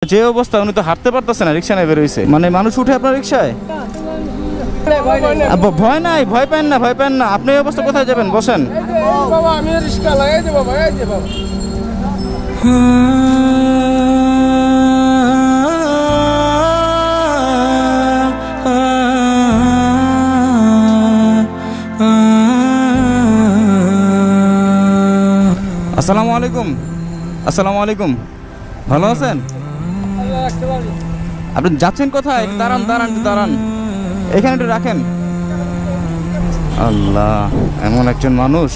যে অবস্থা, উনি তো হাঁটতে পারতেছে না, রিক্সা নিয়ে বেরোইছে। মানে মানুষ উঠে আপনার রিক্সায়? ভয় নাই, ভয় পান না, ভয় পান না। আপনি এই অবস্থা কোথায় যাবেন? বসেন। বাবা আমি রিস্কা লাগাই দে বাবা, এই যে বাবা। আসসালামু আলাইকুম। আসসালামু আলাইকুম, ভালো আছেন? আপনি যাচ্ছেন কোথায়? দাঁড়ান দাঁড়ান দাঁড়ান, এখানে একটু রাখেন। আল্লাহ, এমন একজন মানুষ,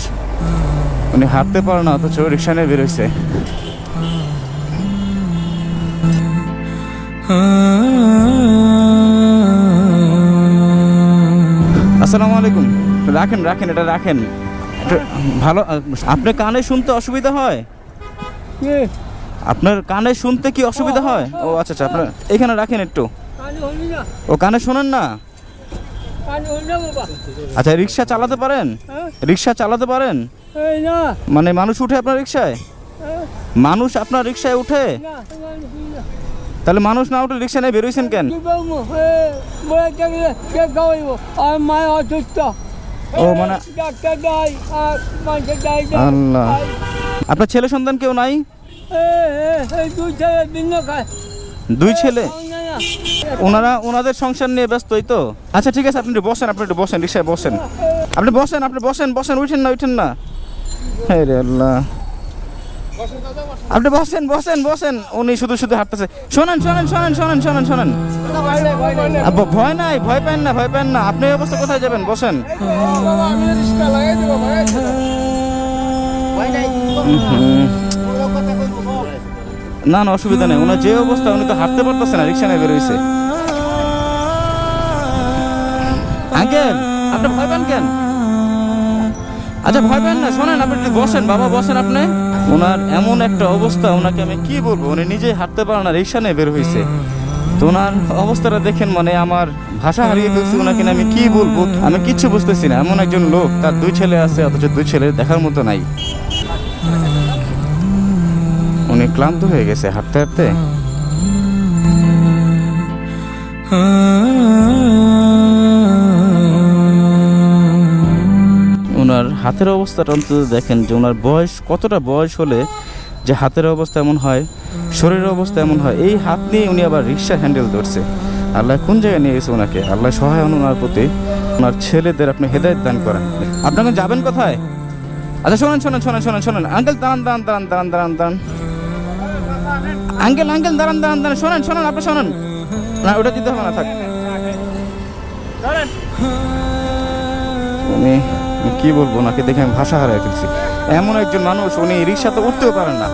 উনি হাঁটতে পারে না অথচ রিক্সা নিয়ে বেরোইছে। আসসালামু আলাইকুম। রাখেন রাখেন, এটা রাখেন। ভালো, আপনার কানে শুনতে অসুবিধা হয়? আপনার কানে শুনতে কি অসুবিধা হয়? ও আচ্ছা আচ্ছা, আপনার এখানে রাখেন একটু। ও কানে শোনেন না? আচ্ছা, রিক্সা চালাতে পারেন? রিক্সা চালাতে পারেন? মানে মানুষ উঠে আপনার রিক্সায়? মানুষ আপনার রিক্সায় উঠে? তাহলে মানুষ না উঠে রিক্সা নিয়ে বেরোইছেন কেন? ও মানে আল্লাহ, আপনার ছেলে সন্তান কেউ নাই? দুই ছেলে? ওনাদের সংসার নিয়ে ব্যস্তই তো। আচ্ছা ঠিক আছে, আপনি একটু বসেন, আপনি একটু বসেন, রিক্সায় বসেন। আপনি বসেন, আপনি বসেন, বসেন, উঠেন না, উঠেন না। হ্যাঁ রে আল্লাহ, আপনি বসেন বসেন বসেন। উনি শুধু শুধু হাঁটতেছে। শোনেন শোনেন শোনেন শোনেন শোনেন শোনেন, ভয় নাই, ভয় পান না, ভয় পান না। আপনি এই অবস্থা কোথায় যাবেন? বসেন। বাবা আমি রিস্কা লাগাই দে বাবা, এই যে না না, অসুবিধা নেই। ওনার যে অবস্থা, উনি তো হাঁটতে পারতেছে না, রিক্সা নিয়ে বেরোইছে। আঙ্কেল, আপনি ভয় পান কেন? আচ্ছা ভয় পান না, শোনেন, আপনি একটু বসেন বাবা, বসেন আপনি। ওনার এমন একটা অবস্থা, ওনাকে আমি কি বলবো, উনি নিজেই হাঁটতে পারে না, রিক্সা নিয়ে বের হয়েছে। তো ওনার অবস্থাটা দেখেন, মানে আমার ভাষা হারিয়ে ফেলছি। ওনাকে আমি কি বলবো, আমি কিচ্ছু বুঝতেছি না। এমন একজন লোক, তার দুই ছেলে আছে, অথচ দুই ছেলে দেখার মতো নাই। উনি ক্লান্ত হয়ে গেছে হাঁটতে হাঁটতে। ওনার হাতের অবস্থাটা অন্তত দেখেন, যে ওনার বয়স কতটা, বয়স হলে যে হাতের অবস্থা এমন হয়, শরীরের অবস্থা এমন হয়। এই হাত নিয়ে উনি আবার রিক্সা হ্যান্ডেল ধরছে। আল্লাহ কোন জায়গায় নিয়ে গেছে ওনাকে। আল্লাহ সহায় হন ওনার প্রতি। ওনার ছেলেদের আপনি হেদায়েত দান করেন। আপনাকে যাবেন কোথায়? আচ্ছা শোনেন শোনেন শোনেন শোনেন শোনেন, আঙ্কেল দাঁড়ান দাঁড়ান দাঁড়ান দাঁড়ান দাঁড়ান দাঁড়ান, আঙ্কেল আঙ্কেল দাঁড়ান দাঁড়ান দাঁড়ান, শোনেন শোনেন, আপনি শোনেন না, ওটা দিতে হবে না, থাক। উনি কি বলবো, ওনাকে দেখে আমি ভাষা হারিয়ে ফেলছি। এমন একজন মানুষ, উনি রিক্সা তো উঠতেও পারেন না।